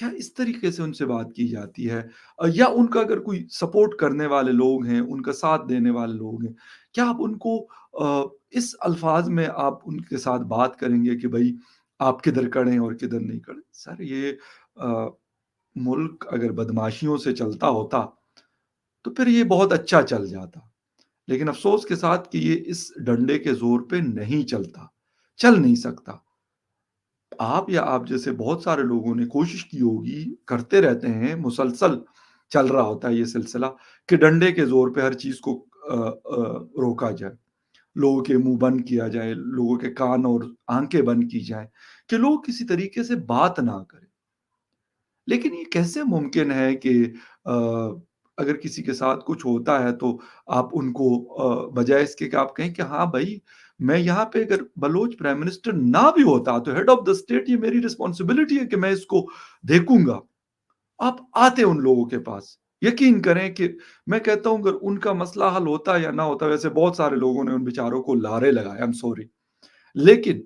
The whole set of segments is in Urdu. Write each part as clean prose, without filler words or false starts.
کیا اس طریقے سے ان سے بات کی جاتی ہے؟ یا ان کا اگر کوئی سپورٹ کرنے والے لوگ ہیں، ان کا ساتھ دینے والے لوگ ہیں، کیا آپ ان کو اس الفاظ میں آپ ان کے ساتھ بات کریں گے کہ بھئی آپ کدھر کڑے ہیں اور کدھر نہیں کڑے؟ سر یہ آ، ملک اگر بدمعاشیوں سے چلتا ہوتا تو پھر یہ بہت اچھا چل جاتا، لیکن افسوس کے ساتھ کہ یہ اس ڈنڈے کے زور پہ نہیں چلتا، چل نہیں سکتا۔ آپ یا آپ جیسے بہت سارے لوگوں نے کوشش کی ہوگی، کرتے رہتے ہیں، مسلسل چل رہا ہوتا ہے یہ سلسلہ کہ ڈنڈے کے زور پہ ہر چیز کو روکا جائے، لوگوں کے منہ بند کیا جائے، لوگوں کے کان اور آنکھیں بند کی جائیں کہ لوگ کسی طریقے سے بات نہ کریں۔ لیکن یہ کیسے ممکن ہے کہ آ، اگر کسی کے ساتھ کچھ ہوتا ہے تو آپ ان کو بجائے اس کے کہ آپ کہیں کہ ہاں بھائی، میں یہاں پہ اگر بلوچ پرائم منسٹر نہ بھی ہوتا تو ہیڈ آف دا اسٹیٹ یہ میری رسپانسبلٹی ہے کہ میں اس کو دیکھوں گا۔ آپ آتے ان لوگوں کے پاس، یقین کریں کہ میں کہتا ہوں اگر ان کا مسئلہ حل ہوتا یا نہ ہوتا، ویسے بہت سارے لوگوں نے ان بیچاروں کو لارے لگائے، آئی ایم سوری، لیکن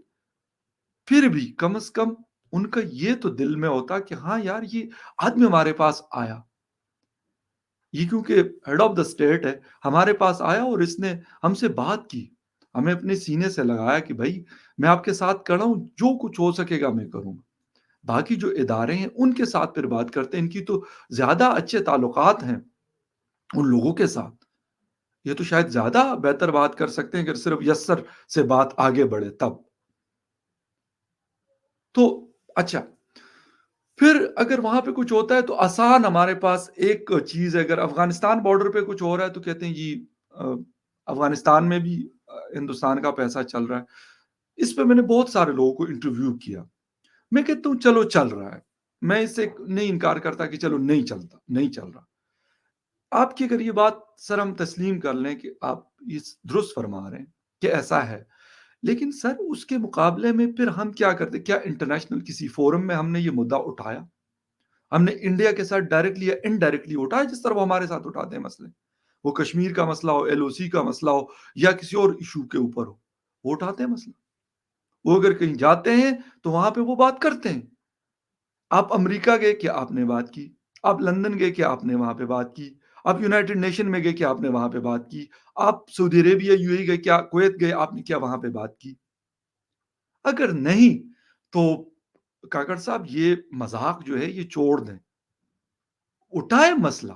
پھر بھی کم از کم ان کا یہ تو دل میں ہوتا کہ ہاں یار یہ آدمی ہمارے پاس آیا، یہ کیونکہ ہیڈ آف دا اسٹیٹ ہے، ہمارے پاس آیا اور اس نے ہم سے بات کی، ہمیں اپنے سینے سے لگایا کہ بھائی میں آپ کے ساتھ کھڑا ہوں، جو کچھ ہو سکے گا میں کروں گا۔ باقی جو ادارے ہیں ان کے ساتھ پھر بات کرتے ہیں، ان کی تو زیادہ اچھے تعلقات ہیں ان لوگوں کے ساتھ، یہ تو شاید زیادہ بہتر بات کر سکتے ہیں اگر صرف یسر سے بات آگے بڑھے تب تو اچھا۔ پھر اگر وہاں پہ کچھ ہوتا ہے تو آسان ہمارے پاس ایک چیز ہے، اگر افغانستان بارڈر پہ کچھ ہو رہا ہے تو کہتے ہیں جی آ، افغانستان میں بھی ہندوستان کا پیسہ چل رہا ہے۔ اس پہ میں نے بہت سارے لوگوں کو انٹرویو کیا، میں کہتا ہوں چلو چل رہا ہے، میں اس سے نہیں انکار کرتا کہ چلو نہیں چلتا، نہیں چل رہا۔ آپ کی اگر یہ بات سر ہم تسلیم کر لیں کہ آپ یہ درست فرما رہے ہیں کہ ایسا ہے، لیکن سر اس کے مقابلے میں پھر ہم کیا کرتے؟ کیا انٹرنیشنل کسی فورم میں ہم نے یہ مدعا اٹھایا؟ ہم نے انڈیا کے ساتھ ڈائریکٹلی یا انڈائریکٹلی اٹھایا جس طرح وہ ہمارے ساتھ اٹھاتے ہیں مسئلے؟ وہ کشمیر کا مسئلہ ہو، ایل او سی کا مسئلہ ہو یا کسی اور ایشو کے اوپر ہو، وہ اٹھاتے ہیں مسئلہ۔ وہ اگر کہیں جاتے ہیں تو وہاں پہ وہ بات کرتے ہیں۔ آپ امریکہ گئے کیا آپ نے بات کی؟ آپ لندن گئے کیا آپ نے وہاں پہ بات کی؟ آپ یونائٹڈ نیشن میں گئے کیا آپ نے وہاں پہ بات کی؟ آپ سعودی عربیہ یو اے ای گئے کیا، کویت گئے آپ نے کیا وہاں پہ بات کی؟ اگر نہیں تو کاکڑ صاحب یہ مذاق جو ہے یہ چھوڑ دیں، اٹھائے مسئلہ۔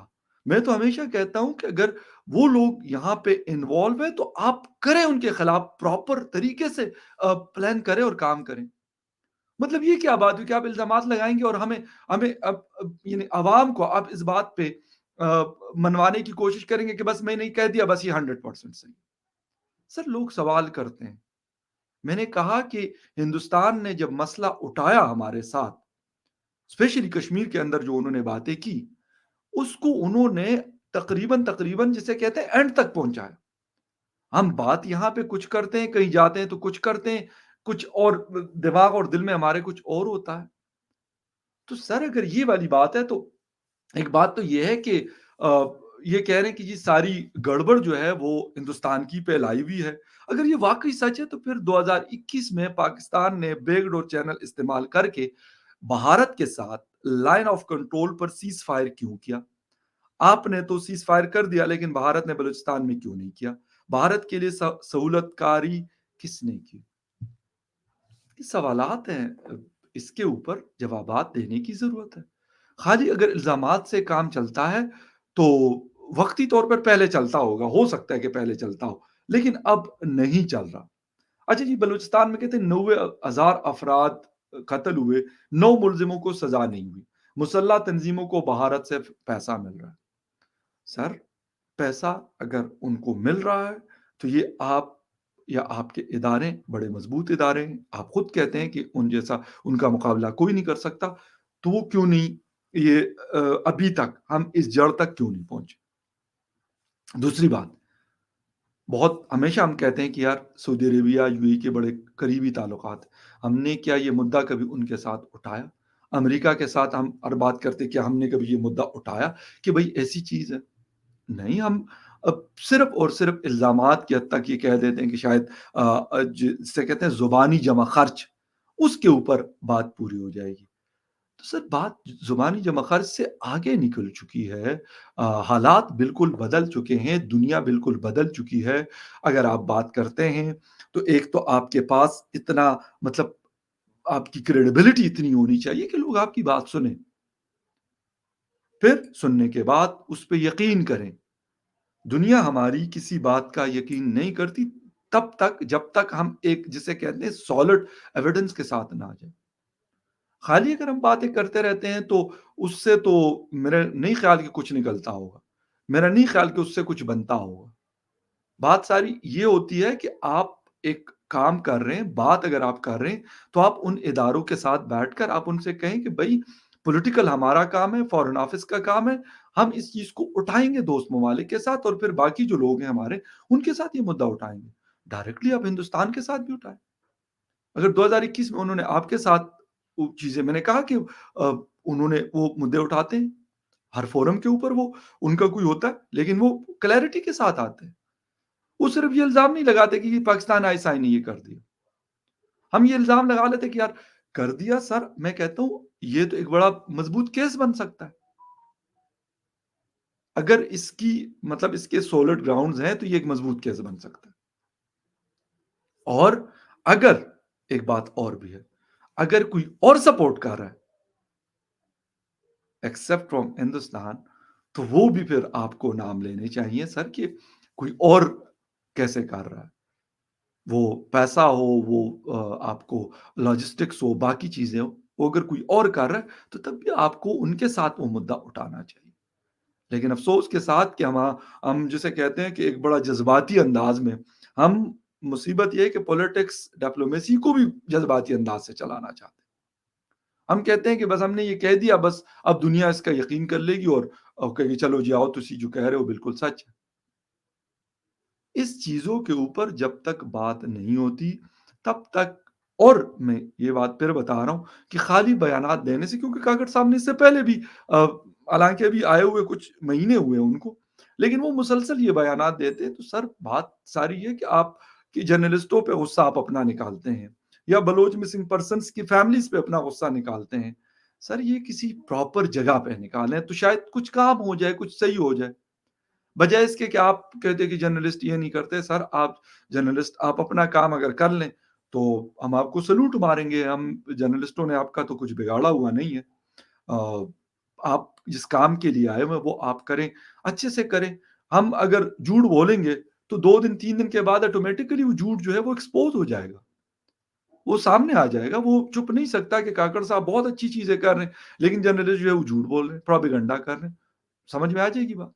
میں تو ہمیشہ کہتا ہوں کہ اگر وہ لوگ یہاں پہ انوالو ہے تو آپ کریں ان کے خلاف پراپر طریقے سے پلان کریں اور کام کریں۔ مطلب یہ کیا بات ہوئی کہ آپ الزامات لگائیں گے اور ہمیں ہمیں یعنی عوام کو آپ اس بات پہ آ، منوانے کی کوشش کریں گے کہ بس میں نے کہہ دیا بس یہ 100% صحیح۔ سر لوگ سوال کرتے ہیں، میں نے کہا کہ ہندوستان نے جب مسئلہ اٹھایا ہمارے ساتھ، اسپیشلی کشمیر کے اندر جو انہوں نے باتیں کی، اس کو انہوں نے تقریباً جسے کہتے ہیں اینڈ تک پہنچایا۔ ہم بات یہاں پہ کچھ کرتے ہیں، کہیں جاتے ہیں تو کچھ کرتے ہیں، کچھ اور دماغ اور دل میں ہمارے کچھ اور ہوتا ہے۔ تو سر اگر یہ والی بات ہے تو ایک بات تو یہ ہے کہ آ، یہ کہہ رہے ہیں کہ جی ساری گڑبڑ جو ہے وہ ہندوستان کی پھیلائی ہوئی ہے۔ اگر یہ واقعی سچ ہے تو پھر 2021 میں پاکستان نے بیک ڈور چینل استعمال کر کے بھارت کے ساتھ line of control per cease fire کیوں کیا؟ آپ نے تو سیز فائر کر دیا لیکن بھارت نے بلوچستان میں کیوں نہیں کیا؟ بھارت کے لیے سہولت کاری کس نے کی؟ یہ سوالات ہیں، اس کے اوپر جوابات دینے کی ضرورت ہے۔ خالی اگر الزامات سے کام چلتا ہے تو وقتی طور پر پہلے چلتا ہوگا، ہو سکتا ہے کہ پہلے چلتا ہو، لیکن اب نہیں چل رہا۔ اچھا جی، بلوچستان میں کہتے ہیں 90,000 افراد قتل ہوئے، 9 ملزموں کو سزا نہیں ہوئی، مسلح تنظیموں کو بھارت سے پیسہ مل رہا ہے۔ سر پیسہ اگر ان کو مل رہا ہے تو یہ آپ یا آپ کے ادارے بڑے مضبوط ادارے ہیں، آپ خود کہتے ہیں کہ ان جیسا ان کا مقابلہ کوئی نہیں کر سکتا، تو وہ کیوں نہیں یہ ابھی تک ہم اس جڑ تک کیوں نہیں پہنچے؟ دوسری بات، بہت ہمیشہ ہم کہتے ہیں کہ یار سعودی عربیہ یو اے کے بڑے قریبی تعلقات، ہم نے کیا یہ مدعا کبھی ان کے ساتھ اٹھایا؟ امریکہ کے ساتھ ہم ہر بات کرتے کیا ہم نے کبھی یہ مدعا اٹھایا کہ بھئی ایسی چیز ہے؟ نہیں، ہم اب صرف اور صرف الزامات کی حد تک یہ کہہ دیتے ہیں کہ شاید جسے کہتے ہیں زبانی جمع خرچ، اس کے اوپر بات پوری ہو جائے گی۔ تو سر بات زبانی جمع خرچ سے آگے نکل چکی ہے۔ حالات بالکل بدل چکے ہیں، دنیا بالکل بدل چکی ہے۔ اگر آپ بات کرتے ہیں تو ایک تو آپ کے پاس اتنا مطلب آپ کی کریڈیبلٹی اتنی ہونی چاہیے کہ لوگ آپ کی بات سنیں، پھر سننے کے بعد اس پہ یقین کریں۔ دنیا ہماری کسی بات کا یقین نہیں کرتی تب تک جب تک ہم ایک جسے کہتے ہیں سالڈ ایویڈنس کے ساتھ نہ آ جائیں۔ خالی اگر ہم باتیں کرتے رہتے ہیں تو اس سے تو میرا نہیں خیال کہ کچھ نکلتا ہوگا، میرا نہیں خیال کہ اس سے کچھ بنتا ہوگا۔ بات ساری یہ ہوتی ہے کہ آپ ایک کام کر رہے ہیں، بات اگر آپ کر رہے ہیں تو آپ ان اداروں کے ساتھ بیٹھ کر آپ ان سے کہیں کہ بھائی پولیٹیکل ہمارا کام ہے، فارن آفس کا کام ہے، ہم اس چیز کو اٹھائیں گے دوست ممالک کے ساتھ اور پھر باقی جو لوگ ہیں ہمارے ان کے ساتھ یہ مدعا اٹھائیں گے۔ ڈائریکٹلی آپ ہندوستان کے ساتھ بھی اٹھائیں۔ اگر 2021 میں انہوں نے آپ کے ساتھ وہ چیزیں میں نے کہا کہ انہوں نے وہ مدعے اٹھاتے ہیں، ہر فورم کے اوپر وہ ان کا کوئی ہوتا ہے، لیکن وہ کلیئرٹی کے ساتھ آتے ہیں۔ وہ صرف یہ الزام نہیں لگاتے کہ یہ پاکستان آئی نے یہ کر دیا۔ ہم یہ الزام لگا لیتے کہ یار کر دیا سر، میں کہتا ہوں یہ تو ایک بڑا مضبوط کیس بن سکتا ہے۔ اگر اس کی مطلب اس کے سولڈ گراؤنڈز ہیں تو یہ ایک مضبوط کیس بن سکتا ہے۔ اور اگر ایک بات اور بھی ہے، اگر کوئی اور سپورٹ کر رہا ہے ایکسپٹ فرام ہندوستان تو وہ بھی پھر آپ کو نام لینے چاہیے سر کہ کوئی اور کیسے کر رہا ہے، وہ پیسہ ہو، وہ آپ کو لاجسٹکس ہو، باقی چیزیں ہو، وہ اگر کوئی اور کر رہا ہے تو تب بھی آپ کو ان کے ساتھ وہ مدعا اٹھانا چاہیے۔ لیکن افسوس کے ساتھ کہ ہم جسے کہتے ہیں کہ ایک بڑا جذباتی انداز میں ہم مصیبت یہ ہے کہ پولیٹکس ڈپلومیسی کو بھی جذباتی انداز سے چلانا چاہتے ہیں۔ ہم کہتے ہیں کہ بس ہم نے یہ کہہ دیا، بس اب دنیا اس کا یقین کر لے گی اور کہے گی چلو جی آؤ تسی جو کہہ رہے ہو بالکل سچ ہے۔ اس چیزوں کے اوپر جب تک بات نہیں ہوتی تب تک، اور میں یہ بات پھر بتا رہا ہوں کہ خالی بیانات دینے سے، کیونکہ کاکڑ صاحب نے اس سے پہلے بھی حالانکہ ابھی آئے ہوئے کچھ مہینے ہوئے ہیں ان کو، لیکن وہ مسلسل یہ بیانات دیتے ہیں، تو سر بات ساری ہے کہ آپ کی جرنلسٹوں پہ غصہ آپ اپنا نکالتے ہیں یا بلوچ مسنگ پرسنس کی فیملیز پہ اپنا غصہ نکالتے ہیں۔ سر یہ کسی پراپر جگہ پہ نکالیں تو شاید کچھ کام ہو جائے، کچھ صحیح ہو جائے، بجائے اس کے کہ آپ کہتے کہ جرنلسٹ یہ نہیں کرتے۔ سر آپ جرنلسٹ آپ اپنا کام اگر کر لیں تو ہم آپ کو سلوٹ ماریں گے، ہم جرنلسٹوں نے آپ کا تو کچھ بگاڑا ہوا نہیں ہے۔ آ، آپ جس کام کے لیے آئے ہوئے وہ آپ کریں، اچھے سے کریں۔ ہم اگر جھوٹ بولیں گے تو 2 دن 3 دن کے بعد آٹومیٹکلی وہ جھوٹ جو ہے وہ ایکسپوز ہو جائے گا، وہ سامنے آ جائے گا۔ وہ چھپ نہیں سکتا کہ کاکڑ صاحب بہت اچھی چیزیں کر رہے ہیں لیکن جرنلسٹ جو ہے وہ جھوٹ بول رہے ہیں، پروپیگنڈا کر رہے ہیں۔ سمجھ میں آ جائے گی بات؟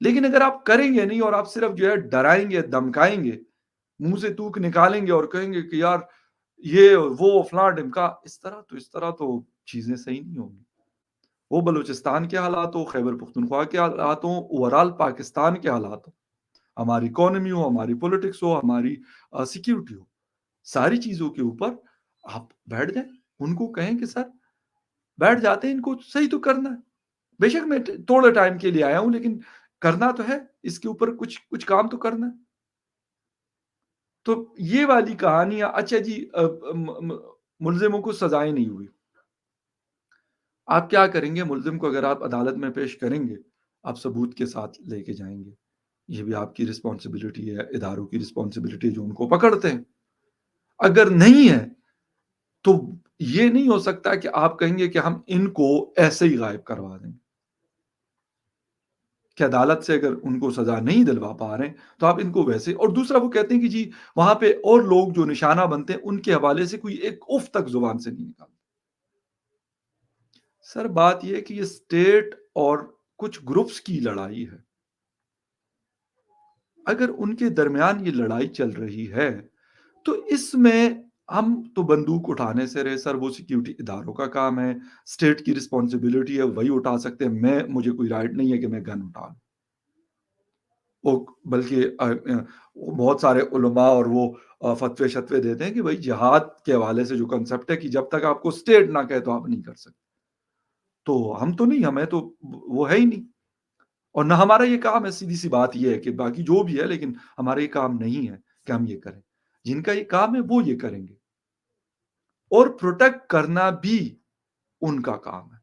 لیکن اگر آپ کریں گے نہیں اور آپ صرف جو ہے ڈرائیں گے، دھمکائیں گے، منہ سے تھوک نکالیں گے اور کہیں گے کہ یار یہ وہ فلاں ڈمکا، اس طرح تو چیزیں صحیح نہیں ہوں گی۔ وہ بلوچستان کے حالات ہو، خیبر پختونخوا کے حالات ہوں، اوورال پاکستان کے حالات ہوں، ہماری اکانومی ہو، ہماری پولیٹکس ہو، ہماری سیکیورٹی ہو، ساری چیزوں کے اوپر آپ بیٹھ جائیں، ان کو کہیں کہ سر بیٹھ جاتے ہیں، ان کو صحیح تو کرنا ہے۔ بے شک میں تھوڑے ٹائم کے لیے آیا ہوں لیکن کرنا تو ہے، اس کے اوپر کچھ کچھ کام تو کرنا ہے۔ تو یہ والی کہانیاں اچھا جی، ملزموں کو سزائیں نہیں ہوئی، آپ کیا کریں گے؟ ملزم کو اگر آپ عدالت میں پیش کریں گے، آپ ثبوت کے ساتھ لے کے جائیں گے، یہ بھی آپ کی رسپانسبلٹی ہے، اداروں کی رسپانسبلٹی ہے جو ان کو پکڑتے ہیں۔ اگر نہیں ہے تو یہ نہیں ہو سکتا کہ آپ کہیں گے کہ ہم ان کو ایسے ہی غائب کروا دیں گے، کہ عدالت سے اگر ان کو سزا نہیں دلوا پا رہے ہیں تو آپ ان کو ویسے، اور دوسرا وہ کہتے ہیں کہ جی وہاں پہ اور لوگ جو نشانہ بنتے ہیں ان کے حوالے سے کوئی ایک اف تک زبان سے نہیں نکالتا۔ سر بات یہ ہے کہ یہ اسٹیٹ اور کچھ گروپس کی لڑائی ہے، اگر ان کے درمیان یہ لڑائی چل رہی ہے تو اس میں ہم تو بندوق اٹھانے سے رہے سر، وہ سیکیورٹی اداروں کا کام ہے، اسٹیٹ کی رسپانسبلٹی ہے، وہی اٹھا سکتے ہیں، مجھے کوئی رائٹ نہیں ہے کہ میں گن اٹھا لوں۔ بلکہ بہت سارے علماء اور وہ فتوے شتوے دیتے ہیں کہ بھائی جہاد کے حوالے سے جو کنسپٹ ہے کہ جب تک آپ کو اسٹیٹ نہ کہے تو آپ نہیں کر سکتے، تو ہم تو نہیں، ہمیں تو وہ ہے ہی نہیں، اور نہ ہمارا یہ کام ہے۔ سیدھی سی بات یہ ہے کہ باقی جو بھی ہے لیکن ہمارا یہ کام نہیں ہے کہ ہم یہ کریں، جن کا یہ کام ہے وہ یہ کریں گے، اور پروٹیکٹ کرنا بھی ان کا کام ہے.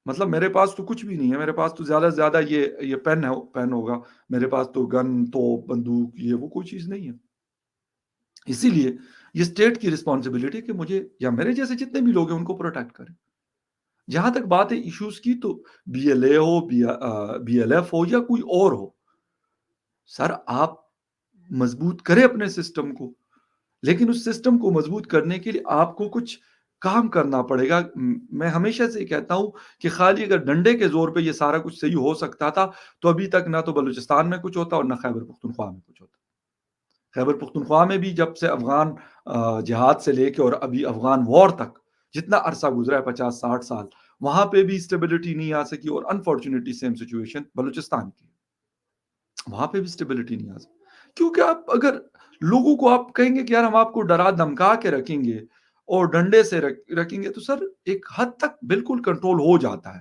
مطلب میرے پاس تو کچھ بھی نہیں ہے، میرے پاس تو زیادہ سے زیادہ یہ پین ہوگا، میرے پاس تو گن، توپ، بندوق، یہ وہ کوئی چیز نہیں ہے. اسی لیے یہ اسٹیٹ کی رسپانسبلٹی کہ مجھے یا میرے جیسے جتنے بھی لوگ ہیں ان کو پروٹیکٹ کریں. جہاں تک بات ہے ایشوز کی، تو بی ایل اے ہو، بی ایل ایف ہو یا کوئی اور ہو، سر آپ مضبوط کریں اپنے سسٹم کو، لیکن اس سسٹم کو مضبوط کرنے کے لیے آپ کو کچھ کام کرنا پڑے گا. میں ہمیشہ سے یہ کہتا ہوں کہ خالی اگر ڈنڈے کے زور پہ یہ سارا کچھ صحیح ہو سکتا تھا تو ابھی تک نہ تو بلوچستان میں کچھ ہوتا اور نہ خیبر پختونخوا میں کچھ ہوتا. خیبر پختونخوا میں بھی جب سے افغان جہاد سے لے کے اور ابھی افغان وار تک جتنا عرصہ گزرا ہے 50-60 سال، وہاں پہ بھی اسٹیبلٹی نہیں آ سکی، اور انفارچونیٹلی سیم سچویشن بلوچستان کی، وہاں پہ بھی اسٹیبلٹی نہیں آ سکی. کیونکہ آپ اگر لوگوں کو آپ کہیں گے کہ یار ہم آپ کو ڈرا دھمکا کے رکھیں گے اور ڈنڈے سے رکھیں گے، تو سر ایک حد تک بالکل کنٹرول ہو جاتا ہے.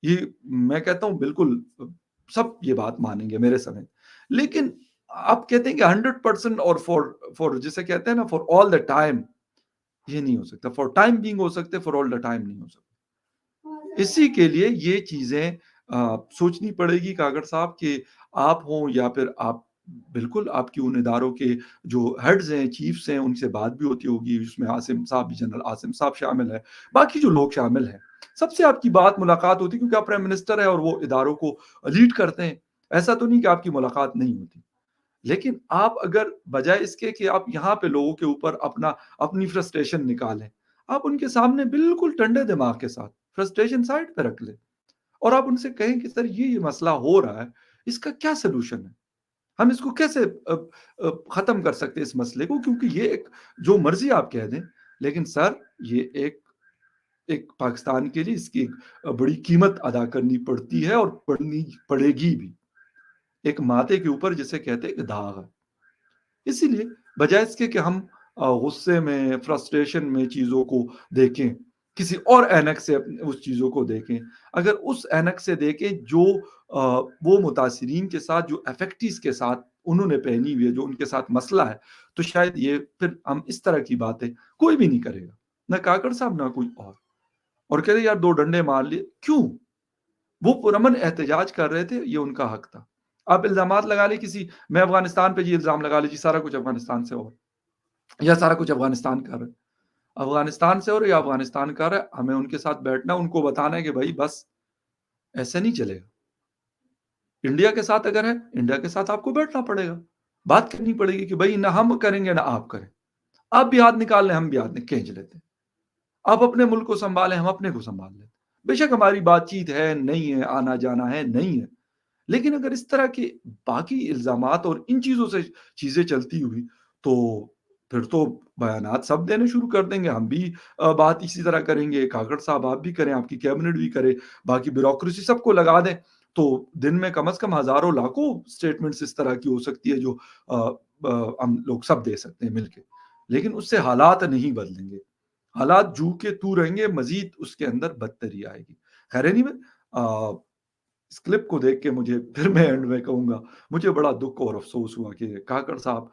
یہ میں کہتا ہوں بالکل سب یہ بات مانیں گے میرے سمجھ. لیکن آپ کہتے ہیں کہ 100% اور فور جسے کہتے ہیں نا فار آل دا ٹائم، یہ نہیں ہو سکتا. فار ٹائم بینگ ہو سکتے، فار آل دا ٹائم نہیں ہو سکتا. اسی کے لیے یہ چیزیں سوچنی پڑے گی کاکڑ صاحب کہ آپ ہوں یا پھر آپ بالکل آپ کی ان اداروں کے جو ہیڈز ہیں، چیفز ہیں، ان سے بات بھی ہوتی ہوگی. اس میں عاصم صاحب بھی، جنرل عاصم صاحب شامل ہے، باقی جو لوگ شامل ہیں، سب سے آپ کی بات ملاقات ہوتی، کیونکہ آپ پرائم منسٹر ہے اور وہ اداروں کو لیڈ کرتے ہیں. ایسا تو نہیں کہ آپ کی ملاقات نہیں ہوتی. لیکن آپ اگر بجائے اس کے کہ آپ یہاں پہ لوگوں کے اوپر اپنی فرسٹریشن نکالیں، آپ ان کے سامنے بالکل ٹھنڈے دماغ کے ساتھ فرسٹریشن سائڈ پہ رکھ لیں اور آپ ان سے کہیں کہ سر یہ مسئلہ ہو رہا ہے، اس کا کیا سلوشن ہے، ہم اس کو کیسے ختم کر سکتے ہیں اس مسئلے کو. کیونکہ یہ ایک جو مرضی آپ کہہ دیں، لیکن سر یہ ایک پاکستان کے لیے اس کی ایک بڑی قیمت ادا کرنی پڑتی ہے اور پڑنی پڑے گی بھی. ایک ماتے کے اوپر جسے کہتے ہیں کہ داغ ہے. اسی لیے بجائے اس کے کہ ہم غصے میں، فرسٹریشن میں چیزوں کو دیکھیں، کسی اور اینک سے اس چیزوں کو دیکھیں. اگر اس اینک سے دیکھیں جو وہ متاثرین کے ساتھ، جو افیکٹیز کے ساتھ انہوں نے پہنی ہوئی ہے، جو ان کے ساتھ مسئلہ ہے، تو شاید یہ پھر ہم اس طرح کی باتیں کوئی بھی نہیں کرے گا، نہ کاکڑ صاحب نہ کوئی اور کہتے یار 2 ڈنڈے مار لیے. کیوں؟ وہ پرامن احتجاج کر رہے تھے، یہ ان کا حق تھا. آپ الزامات لگا لیں کسی، میں افغانستان پہ جی الزام لگا لیجیے سارا کچھ افغانستان سے ہو یا سارا کچھ افغانستان کا رہا ہے، افغانستان سے ہو یا افغانستان کا رہا ہے. ہمیں ان کے ساتھ بیٹھنا، ان کو بتانا ہے کہ بھائی بس ایسے نہیں چلے گا. انڈیا کے ساتھ اگر ہے، انڈیا کے ساتھ آپ کو بیٹھنا پڑے گا، بات کرنی پڑے گی کہ بھائی نہ ہم کریں گے نہ آپ کریں. آپ بھی ہاتھ نکال لیں، ہم بھی ہاتھ کھینچ لیتے ہیں. آپ اپنے ملک کو سنبھالیں، ہم اپنے کو سنبھال لیتے. بے شک ہماری بات چیت ہے، نہیں ہے، آنا جانا ہے، نہیں ہے، لیکن اگر اس طرح کے باقی الزامات اور ان چیزوں سے چیزیں چلتی ہوئی تو پھر تو بیانات سب دینے شروع کر دیں گے. ہم بھی بات اسی طرح کریں گے، کاکڑ صاحب آپ بھی کریں، آپ کی کیبنٹ بھی کرے، باقی بیوروکریسی سب کو لگا دیں، تو دن میں کم از کم ہزاروں لاکھوں سٹیٹمنٹس اس طرح کی ہو سکتی ہے جو ہم لوگ سب دے سکتے ہیں مل کے. لیکن اس سے حالات نہیں بدلیں گے، حالات جو کے تو رہیں گے، مزید اس کے اندر بدتری آئے گی. خیر نہیں، میں اس کلپ کو دیکھ کے مجھے پھر میں اینڈ میں کہوں گا مجھے بڑا دکھ اور افسوس ہوا کہ کاکڑ صاحب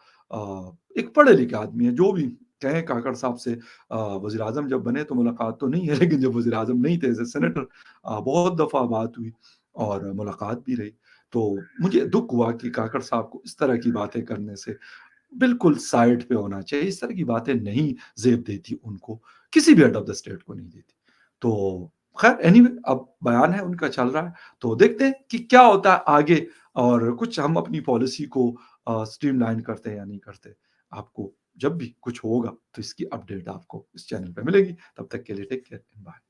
ایک پڑھے لکھے آدمی ہیں. جو بھی کہیں کاکڑ صاحب سے وزیر اعظم جب بنے تو ملاقات تو نہیں ہے، لیکن جب وزیر اعظم نہیں تھے ایز سینیٹر بہت دفعہ بات ہوئی اور ملاقات بھی رہی. تو مجھے دکھ ہوا کہ کاکڑ صاحب کو اس طرح کی باتیں کرنے سے بالکل سائڈ پہ ہونا چاہیے. اس طرح کی باتیں نہیں زیب دیتی ان کو، کسی بھی ہیڈ آف دا اسٹیٹ کو نہیں دیتی. تو خیر اب بیان ہے ان کا چل رہا ہے، تو دیکھتے ہیں کہ کیا ہوتا ہے آگے، اور کچھ ہم اپنی پالیسی کو سٹریم لائن کرتے ہیں یا نہیں کرتے. آپ کو جب بھی کچھ ہوگا تو اس کی اپڈیٹ آپ کو اس چینل پہ ملے گی. تب تک کے لیے ٹیک کیئر، بائے.